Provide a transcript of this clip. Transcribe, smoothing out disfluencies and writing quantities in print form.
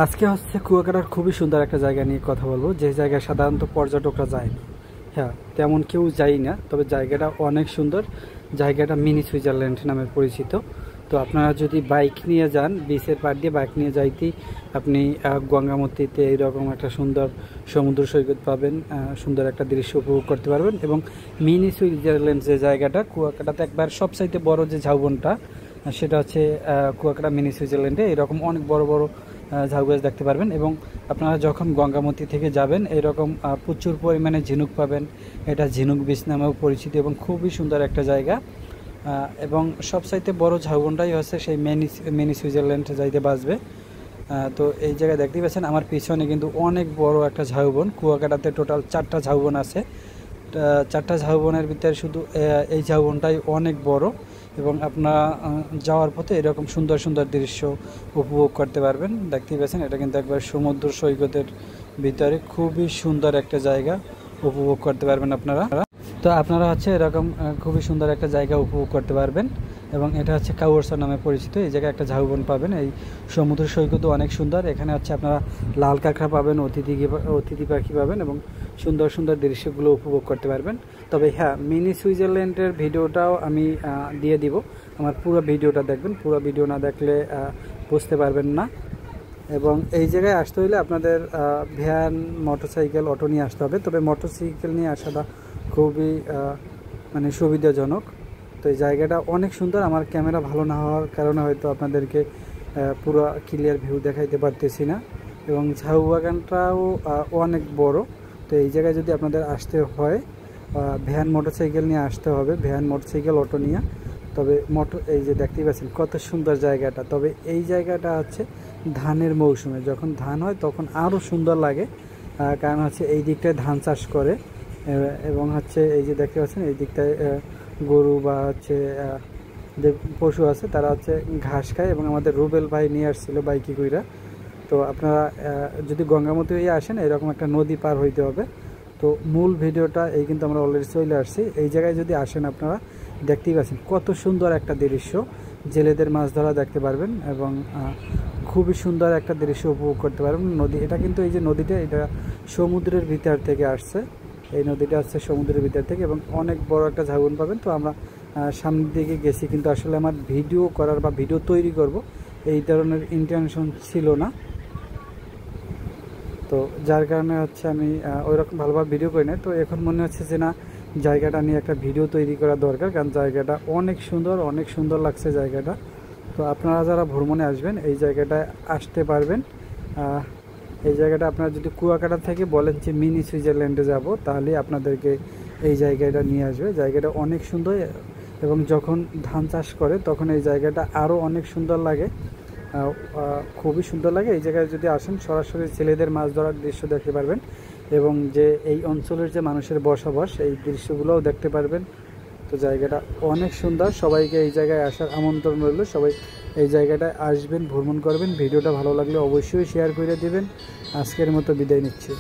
আজকে হচ্ছে কুয়াকাটার খুবই সুন্দর একটা জায়গা নিয়ে কথা বলবো, যে জায়গায় সাধারণত পর্যটকরা যায় না। হ্যাঁ, তেমন কেউ যায় না, তবে জায়গাটা অনেক সুন্দর। জায়গাটা মিনি সুইজারল্যান্ড নামে পরিচিত। তো আপনারা যদি বাইক নিয়ে যান, বিচের পাড় দিয়ে বাইক নিয়ে যাইতেই আপনি গঙ্গামতিতে এইরকম একটা সুন্দর সমুদ্র সৈকত পাবেন, সুন্দর একটা দৃশ্য উপভোগ করতে পারবেন। এবং মিনি সুইজারল্যান্ড যে জায়গাটা, কুয়াকাটাতে একবার সবচাইতে বড় যে ঝাউবনটা, সেটা হচ্ছে কুয়াকাটা মিনি সুইজারল্যান্ডে এরকম অনেক বড় বড় ঝাউ গাছ দেখতে পারবেন। এবং আপনারা যখন গঙ্গামতি থেকে যাবেন, এরকম প্রচুর পরিমাণে ঝিনুক পাবেন। এটা ঝিনুক বিচ নামেও পরিচিত এবং খুবই সুন্দর একটা জায়গা। এবং সবচাইতে বড় ঝাউবনটাই হচ্ছে সেই মিনি সুইজারল্যান্ড যাইতে বাঁচবে। তো এই জায়গায় দেখতেই পাচ্ছেন আমার পিছনে কিন্তু অনেক বড় একটা ঝাউবন। কুয়াকাটাতে টোটাল 4টা ঝাউবন আছে। 4টা ঝাউবনের ভিতরে শুধু এই ঝাউবনটাই অনেক বড়। এবং আপনারা যাওয়ার পথে এরকম সুন্দর সুন্দর দৃশ্য উপভোগ করতে পারবেন। দেখতেই পাচ্ছেন এটা কিন্তু একবার সমুদ্র সৈকতের ভিতরে খুবই সুন্দর একটা জায়গা উপভোগ করতে পারবেন আপনারা। তো আপনারা হচ্ছে এরকম খুবই সুন্দর একটা জায়গা উপভোগ করতে পারবেন। এবং এটা হচ্ছে কাউয়ারসা নামে পরিচিত। এই জায়গায় একটা ঝাউবন পাবেন। এই সমুদ্র সৈকতও অনেক সুন্দর। এখানে হচ্ছে আপনারা লাল কাঁকড়া পাবেন, অতিথি পাখি পাবেন এবং সুন্দর সুন্দর দৃশ্যগুলো উপভোগ করতে পারবেন। তবে হ্যাঁ, মিনি সুইজারল্যান্ডের ভিডিওটাও আমি দিয়ে দিব। আমার পুরো ভিডিওটা দেখবেন, পুরো ভিডিও না দেখলে বুঝতে পারবেন না। এবং এই জায়গায় আসতে হলে আপনাদের ভ্যান, মোটরসাইকেল, অটো নিয়ে আসতে হবে। তবে মোটরসাইকেল নিয়ে আসাটা খুবই মানে সুবিধাজনক। তো এই জায়গাটা অনেক সুন্দর। আমার ক্যামেরা ভালো না হওয়ার কারণে হয়তো আপনাদেরকে পুরো ক্লিয়ার ভিউ দেখাইতে পারতেছি না। এবং ঝাউ বাগানটাও অনেক বড়। তো এই জায়গায় যদি আপনাদের আসতে হয়, ভ্যান, মোটরসাইকেল নিয়ে আসতে হবে, ভ্যান, মোটরসাইকেল, অটো নিয়ে। তবে এই যে দেখতেই পাচ্ছেন কত সুন্দর জায়গাটা। তবে এই জায়গাটা হচ্ছে ধানের মৌসুমে, যখন ধান হয় তখন আরও সুন্দর লাগে। কারণ হচ্ছে এই দিকটায় ধান চাষ করে। এবং হচ্ছে এই যে দেখতে পাচ্ছেন এই দিকটায় গরু বা হচ্ছে যে পশু আছে তারা হচ্ছে ঘাস খায়। এবং আমাদের রুবেল ভাই নিয়ে আসছিল বাইকে কইরা। তো আপনারা যদি গঙ্গামতি হয়ে আসেন, এরকম একটা নদী পার হইতে হবে। তো মূল ভিডিওটা এই কিন্তু আমরা অলরেডি চলে আসছি। এই জায়গায় যদি আসেন আপনারা দেখতেই পাচ্ছেন কত সুন্দর একটা দৃশ্য। জেলেদের মাছ ধরা দেখতে পারবেন এবং খুবই সুন্দর একটা দৃশ্য উপভোগ করতে পারবেন। নদী এটা কিন্তু, এই যে নদীটা, এটা সমুদ্রের ভিতর থেকে আসছে। এই নদীটা আসছে সমুদ্রের ভিতর থেকে এবং অনেক বড় একটা ঝাউবন পাবেন। তো আমরা সামনের দিকে গেছি, কিন্তু আসলে আমার ভিডিও করার বা ভিডিও তৈরি করব এই ধরনের ইন্টেনশন ছিল না। তো যার কারণে হচ্ছে আমি ওইরকম ভালোভাবে ভিডিও করি না। তো এখন মনে হচ্ছে যে না, জায়গাটা নিয়ে একটা ভিডিও তৈরি করা দরকার, কারণ জায়গাটা অনেক সুন্দর, অনেক সুন্দর লাগছে জায়গাটা। তো আপনারা যারা ভ্রমণে আসবেন এই জায়গাটায় আসতে পারবেন। এই জায়গাটা আপনারা যদি কুয়াকাটা থেকে বলেন যে মিনি সুইজারল্যান্ডে যাব, তাহলে আপনাদেরকে এই জায়গাটা নিয়ে আসবে। জায়গাটা অনেক সুন্দর এবং যখন ধান চাষ করে তখন এই জায়গাটা আরও অনেক সুন্দর লাগে, খুবই সুন্দর লাগে। এই জায়গায় যদি আসেন, সরাসরি ছেলেদের মাছ ধরার দৃশ্য দেখতে পারবেন এবং যে এই অঞ্চলের যে মানুষের বসবাস, এই দৃশ্যগুলোও দেখতে পারবেন। তো জায়গাটা অনেক সুন্দর। সবাইকে এই জায়গায় আসার আমন্ত্রণ রইল। সবাই এই জায়গাটায় আসবেন, ভ্রমণ করবেন। ভিডিওটা ভালো লাগলে অবশ্যই শেয়ার করে দেবেন। আজকের মতো বিদায় নিচ্ছি।